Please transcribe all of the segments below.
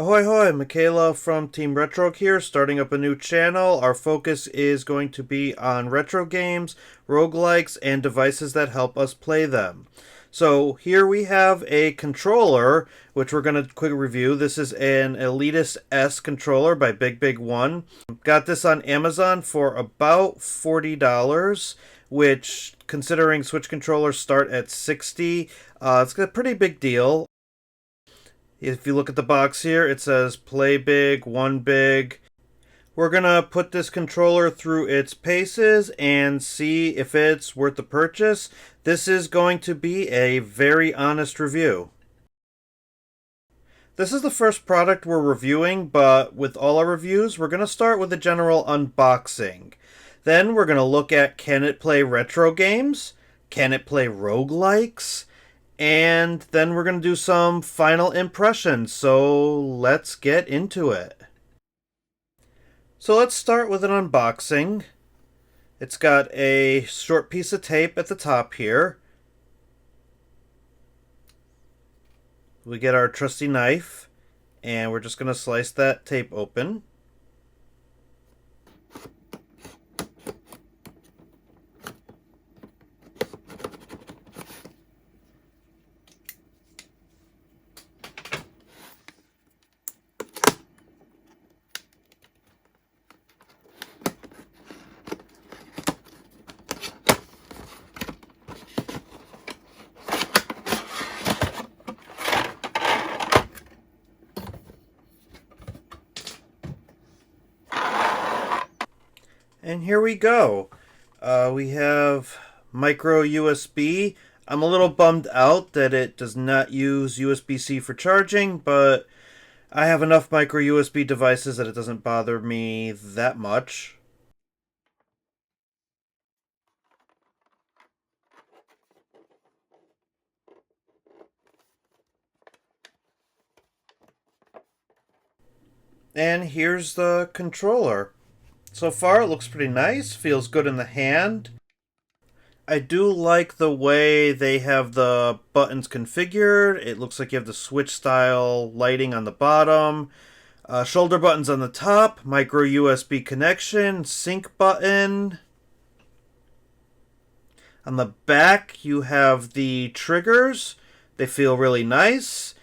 Ahoy hoy, Michaela from Team Retroid here, starting up a new channel. Our focus is going to be on retro games, roguelikes, and devices that help us play them. So here we have a controller, which we're going to quick review. This is an Elitist S Controller by BigBigWon. Got this on Amazon for about $40, which, considering Switch controllers start at $60, it's a pretty big deal. If you look at the box here, it says Play Big, One Big. We're going to put this controller through its paces and see if it's worth the purchase. This is going to be a very honest review. This is the first product we're reviewing, but with all our reviews, we're going to start with a general unboxing. Then we're going to look at, can it play retro games? Can it play roguelikes? And then we're going to do some final impressions, so let's get into it. So let's start with an unboxing. It's got a short piece of tape at the top here. We get our trusty knife, and we're just going to slice that tape open. And here we go. We have micro USB. I'm a little bummed out that it does not use USB-C for charging, but I have enough micro USB devices that it doesn't bother me that much. And here's the controller. So far, it looks pretty nice, feels good in the hand. I do like the way they have the buttons configured. It looks like you have the Switch-style lighting on the bottom, shoulder buttons on the top, micro USB connection, sync button. On the back, you have the triggers. They feel really nice.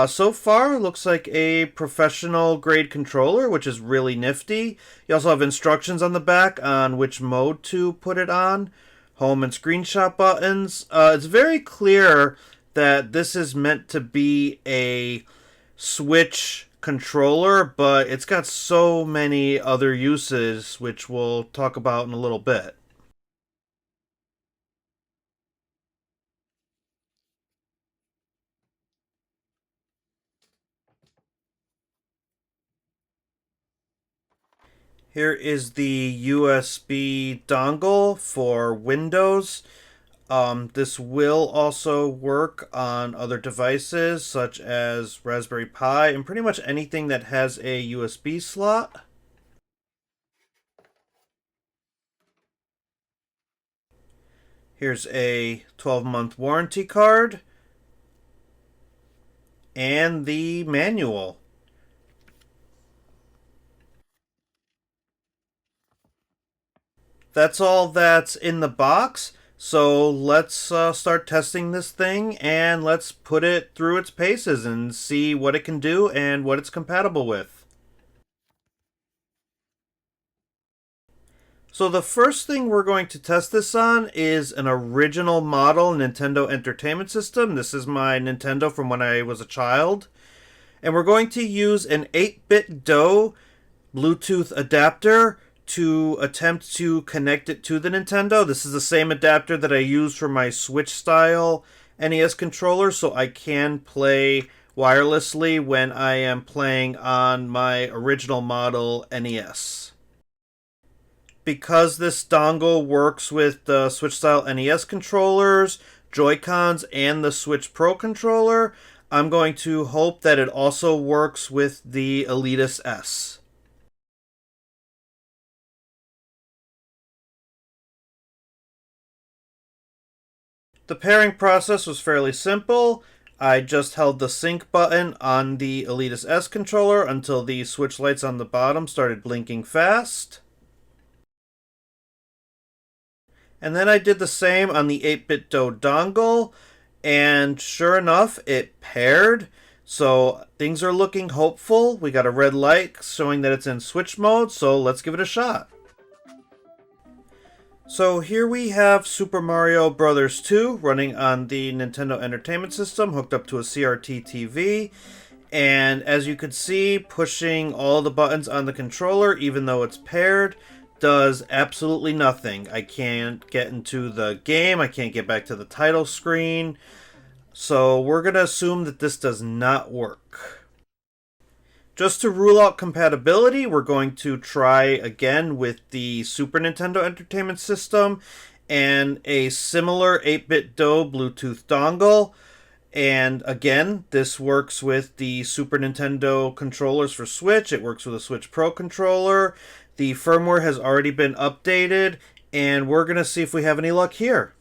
So far, it looks like a professional grade controller, which is really nifty. You also have instructions on the back on which mode to put it on. Home and screenshot buttons. It's very clear that this is meant to be a Switch controller, but it's got so many other uses, which we'll talk about in a little bit. Here is the USB dongle for Windows. This will also work on other devices such as Raspberry Pi and pretty much anything that has a USB slot. Here's a 12-month warranty card and the manual. That's all that's in the box. So let's start testing this thing and let's put it through its paces and see what it can do and what it's compatible with. So the first thing we're going to test this on is an original model Nintendo Entertainment System. This is my Nintendo from when I was a child. And we're going to use an 8-bit DOE Bluetooth adapter to attempt to connect it to the Nintendo. This is the same adapter that I use for my Switch-style NES controller, so I can play wirelessly when I am playing on my original model NES. Because this dongle works with the Switch-style NES controllers, Joy-Cons, and the Switch Pro controller, I'm going to hope that it also works with the Elitist S. The pairing process was fairly simple. I just held the sync button on the Elitist S Controller until the switch lights on the bottom started blinking fast. And then I did the same on the 8-bit Do dongle, and sure enough, it paired. So things are looking hopeful. We got a red light showing that it's in switch mode, so let's give it a shot. So here we have Super Mario Bros. 2 running on the Nintendo Entertainment System hooked up to a CRT TV. And as you can see, pushing all the buttons on the controller, even though it's paired, does absolutely nothing. I can't get into the game, I can't get back to the title screen. So we're going to assume that this does not work. Just to rule out compatibility, we're going to try again with the Super Nintendo Entertainment System and a similar 8-bit Do Bluetooth dongle. And again, this works with the Super Nintendo controllers for Switch. It works with a Switch Pro controller. The firmware has already been updated, and we're going to see if we have any luck here.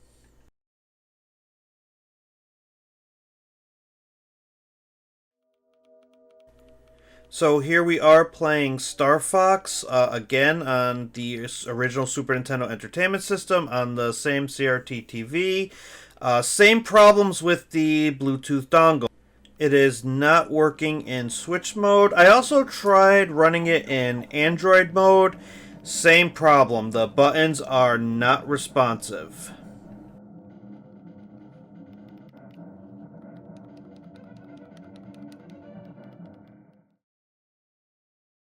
So here we are playing Star Fox again on the original Super Nintendo Entertainment System on the same CRT TV. Same problems with the Bluetooth dongle. It is not working in Switch mode. I also tried running it in Android mode. Same problem. The buttons are not responsive.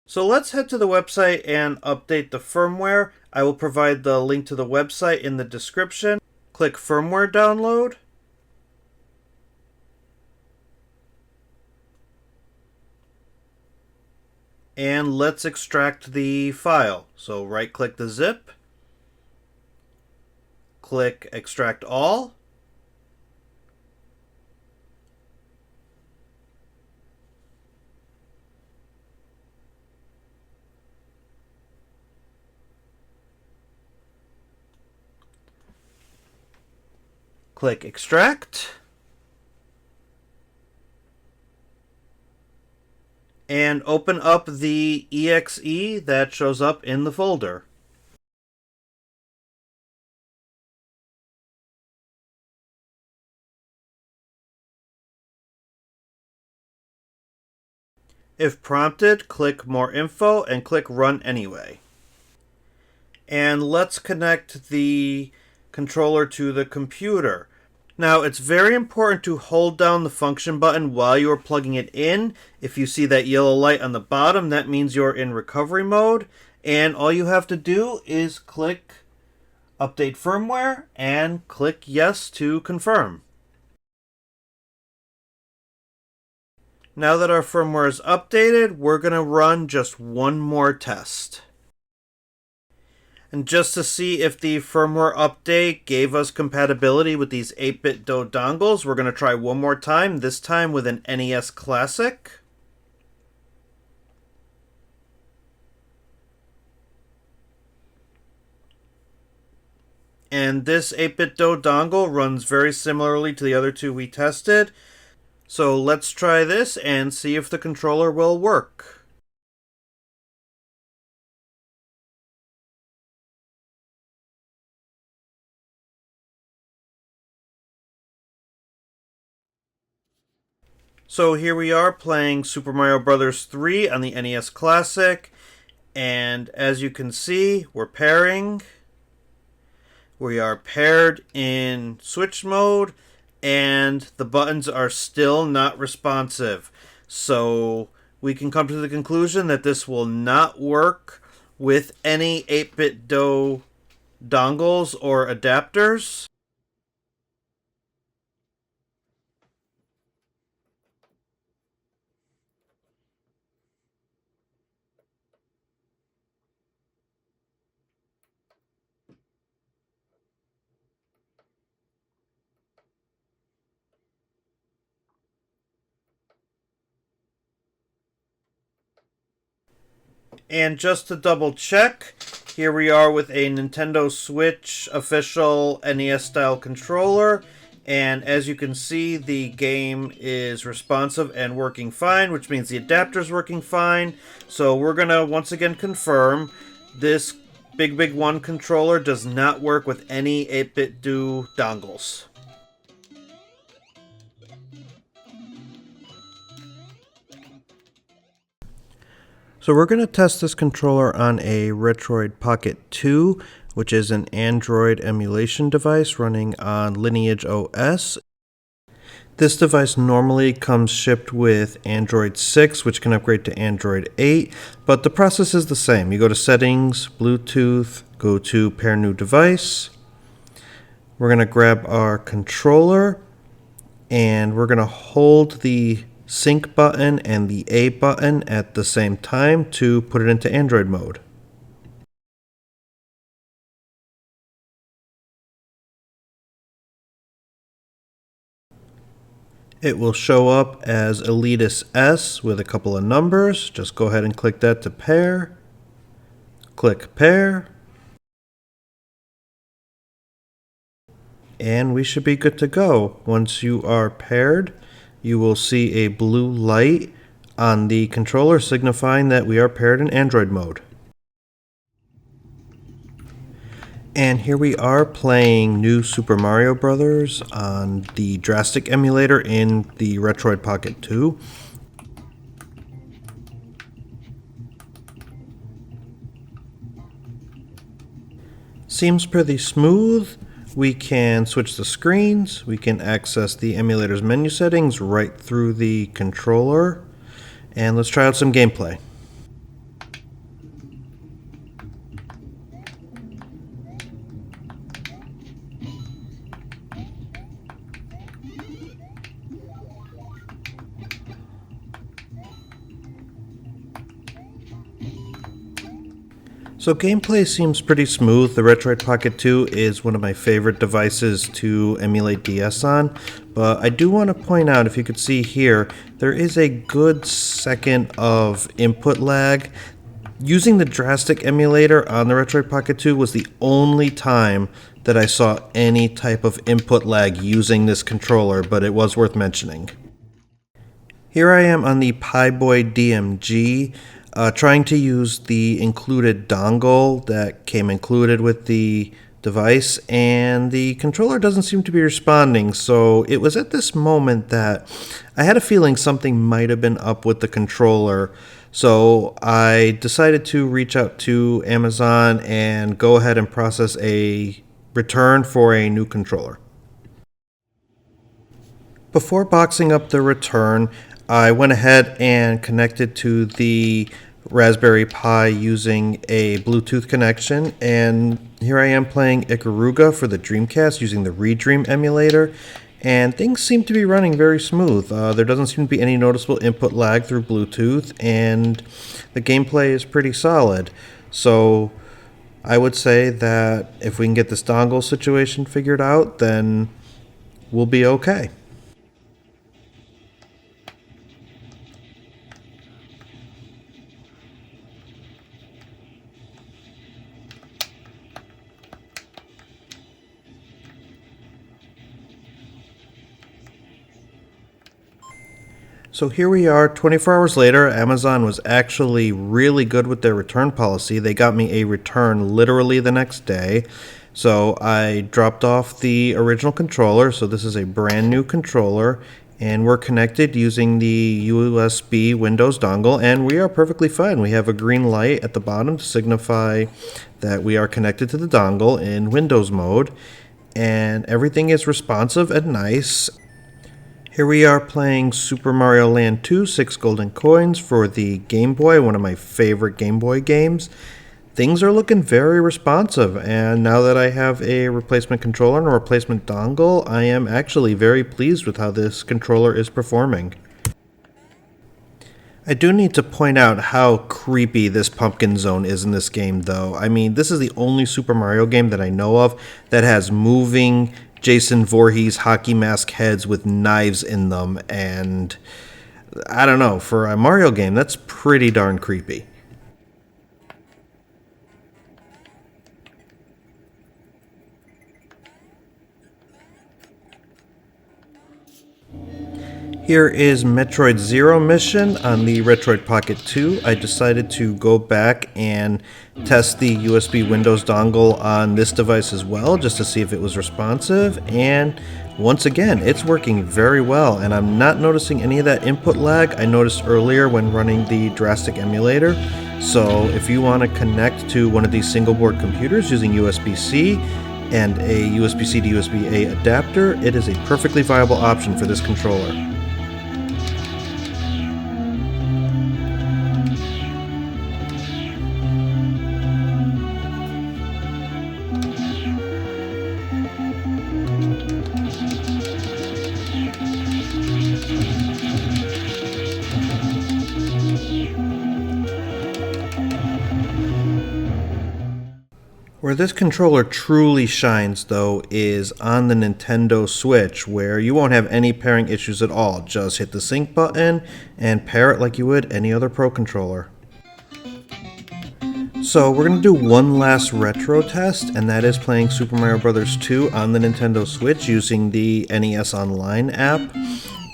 So let's head to the website and update the firmware. I will provide the link to the website in the description. Click Firmware Download. And let's extract the file. So right-click the zip. Click Extract All. Click Extract. And open up the exe that shows up in the folder. If prompted, click More Info and click Run Anyway. And let's connect the controller to the computer. Now, it's very important to hold down the function button while you are plugging it in. If you see that yellow light on the bottom, that means you're in recovery mode. And all you have to do is click Update Firmware and click Yes to confirm. Now that our firmware is updated, we're going to run just one more test. And just to see if the firmware update gave us compatibility with these 8-bit Do dongles, we're going to try one more time, this time with an NES Classic. And this 8-bit Do dongle runs very similarly to the other two we tested. So let's try this and see if the controller will work. So here we are playing Super Mario Bros. 3 on the NES Classic. And as you can see, we're pairing. We are paired in Switch mode. And the buttons are still not responsive. So we can come to the conclusion that this will not work with any 8-bit Do dongles or adapters. And just to double check, here we are with a Nintendo Switch official NES style controller. And as you can see, the game is responsive and working fine, which means the adapter is working fine. So we're going to once again confirm this BigBigWon controller does not work with any 8-bit do dongles. So we're going to test this controller on a Retroid Pocket 2, which is an Android emulation device running on Lineage OS. This device normally comes shipped with Android 6, which can upgrade to Android 8, but the process is the same. You go to Settings, Bluetooth, go to Pair New Device. We're going to grab our controller, and we're going to hold the sync button and the A button at the same time to put it into Android mode. It will show up as Elitist S with a couple of numbers. Just go ahead and click that to pair. Click pair. And we should be good to go. Once you are paired, you will see a blue light on the controller signifying that we are paired in Android mode. And here we are playing New Super Mario Bros. On the Drastic emulator in the Retroid Pocket 2. Seems pretty smooth. We can switch the screens. We can access the emulator's menu settings right through the controller. And let's try out some gameplay. So gameplay seems pretty smooth. The Retroid Pocket 2 is one of my favorite devices to emulate DS on, but I do want to point out, if you could see here, there is a good second of input lag. Using the Drastic emulator on the Retroid Pocket 2 was the only time that I saw any type of input lag using this controller, but it was worth mentioning. Here I am on the Pieboy DMG, trying to use the included dongle that came included with the device, and the controller doesn't seem to be responding. So it was at this moment that I had a feeling something might have been up with the controller. So I decided to reach out to Amazon and go ahead and process a return for a new controller. Before boxing up the return, I went ahead and connected to the Raspberry Pi using a Bluetooth connection, and here I am playing Ikaruga for the Dreamcast using the Redream emulator, and things seem to be running very smooth. There doesn't seem to be any noticeable input lag through Bluetooth, and the gameplay is pretty solid. So I would say that if we can get this dongle situation figured out, then we'll be okay. So here we are, 24 hours later. Amazon was actually really good with their return policy. They got me a return literally the next day. So I dropped off the original controller. So this is a brand new controller, and we're connected using the USB Windows dongle, and we are perfectly fine. We have a green light at the bottom to signify that we are connected to the dongle in Windows mode, and everything is responsive and nice. Here we are playing Super Mario Land 2, 6 golden coins for the Game Boy, one of my favorite Game Boy games. Things are looking very responsive, and now that I have a replacement controller and a replacement dongle, I am actually very pleased with how this controller is performing. I do need to point out how creepy this pumpkin zone is in this game, though. I mean, this is the only Super Mario game that I know of that has moving Jason Voorhees hockey mask heads with knives in them, and I don't know, for a Mario game, that's pretty darn creepy. Here is Metroid Zero mission on the Retroid Pocket 2. I decided to go back and test the USB Windows dongle on this device as well, just to see if it was responsive, and once again, it's working very well, and I'm not noticing any of that input lag I noticed earlier when running the Drastic emulator. So if you want to connect to one of these single board computers using USB-C and a USB-C to USB-A adapter, it is a perfectly viable option for this controller. Where this controller truly shines, though, is on the Nintendo Switch, where you won't have any pairing issues at all. Just hit the sync button and pair it like you would any other Pro controller. So we're going to do one last retro test, and that is playing Super Mario Bros. 2 on the Nintendo Switch using the NES Online app.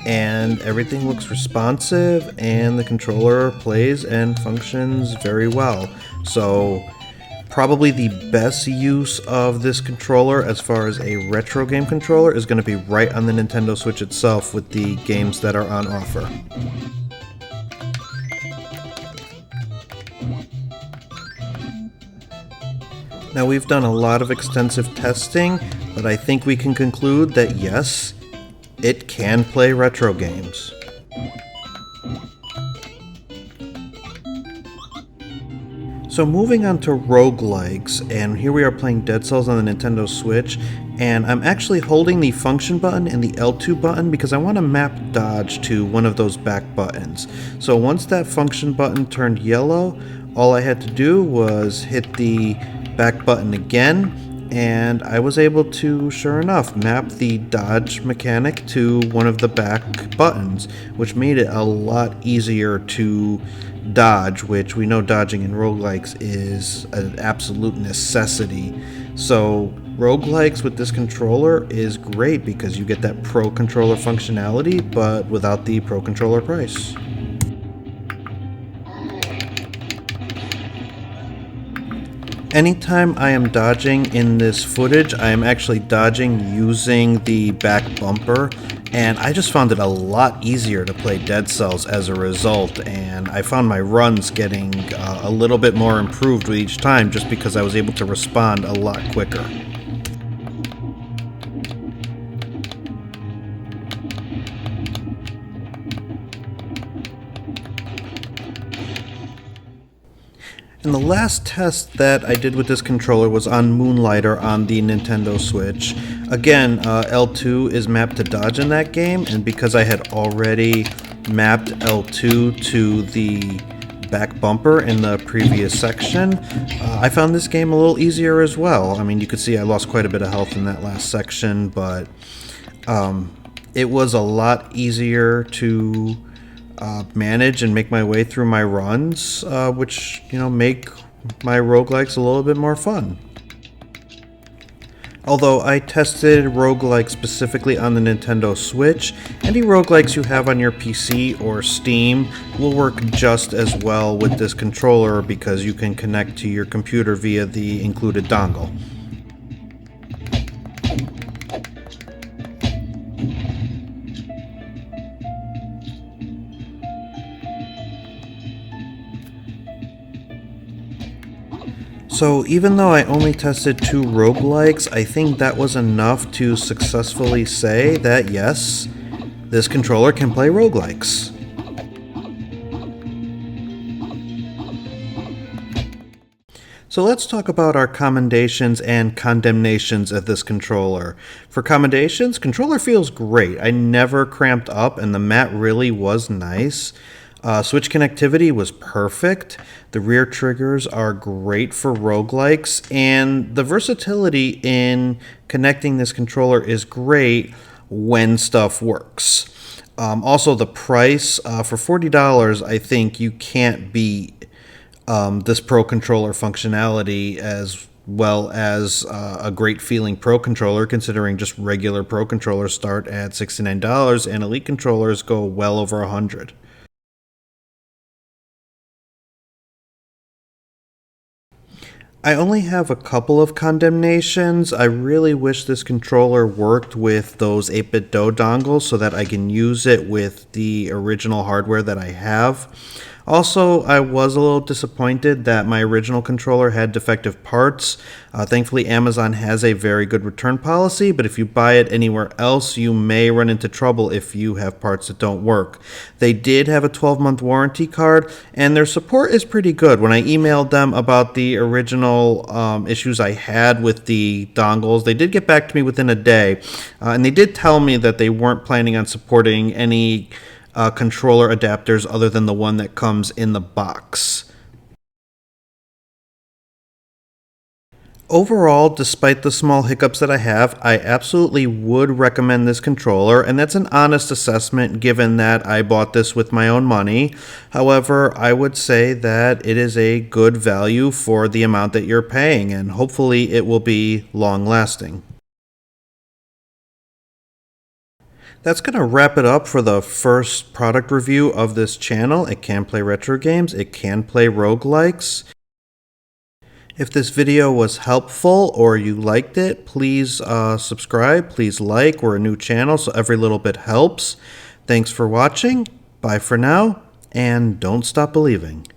And everything looks responsive, and the controller plays and functions very well. So probably the best use of this controller as far as a retro game controller is going to be right on the Nintendo Switch itself with the games that are on offer. Now, we've done a lot of extensive testing, but I think we can conclude that yes, it can play retro games. So moving on to roguelikes, and here we are playing Dead Cells on the Nintendo Switch, and I'm actually holding the function button and the L2 button because I want to map dodge to one of those back buttons. So once that function button turned yellow, all I had to do was hit the back button again, and I was able to, sure enough, map the dodge mechanic to one of the back buttons, which made it a lot easier to dodge, which we know dodging in roguelikes is an absolute necessity. So roguelikes with this controller is great because you get that Pro Controller functionality, but without the Pro Controller price. Anytime I am dodging in this footage, I am actually dodging using the back bumper, and I just found it a lot easier to play Dead Cells as a result, and I found my runs getting a little bit more improved with each time just because I was able to respond a lot quicker. And the last test that I did with this controller was on Moonlighter on the Nintendo Switch. Again, L2 is mapped to dodge in that game, and because I had already mapped L2 to the back bumper in the previous section, I found this game a little easier as well. I mean, you could see I lost quite a bit of health in that last section, but it was a lot easier to manage and make my way through my runs, which, make my roguelikes a little bit more fun. Although I tested roguelikes specifically on the Nintendo Switch, any roguelikes you have on your PC or Steam will work just as well with this controller because you can connect to your computer via the included dongle. So even though I only tested 2 roguelikes, I think that was enough to successfully say that yes, this controller can play roguelikes. So let's talk about our commendations and condemnations of this controller. For commendations, controller feels great. I never cramped up and the mat really was nice. Switch connectivity was perfect. The rear triggers are great for roguelikes, and the versatility in connecting this controller is great when stuff works. Also, the price for $40, I think you can't beat this Pro Controller functionality as well as a great feeling Pro controller, considering just regular Pro controllers start at $69 and Elite controllers go well over $100. I only have a couple of condemnations. I really wish this controller worked with those 8-bit DO dongles so that I can use it with the original hardware that I have. Also, I was a little disappointed that my original controller had defective parts. Thankfully, Amazon has a very good return policy, but if you buy it anywhere else, you may run into trouble if you have parts that don't work. They did have a 12-month warranty card, and their support is pretty good. When I emailed them about the original issues I had with the dongles, they did get back to me within a day, and they did tell me that they weren't planning on supporting any controller adapters other than the one that comes in the box. Overall, despite the small hiccups that I have, I absolutely would recommend this controller, and that's an honest assessment given that I bought this with my own money. However, I would say that it is a good value for the amount that you're paying, and hopefully it will be long-lasting. That's going to wrap it up for the first product review of this channel. It can play retro games, it can play roguelikes. If this video was helpful or you liked it, please subscribe, please like. We're a new channel, so every little bit helps. Thanks for watching. Bye for now, and don't stop believing.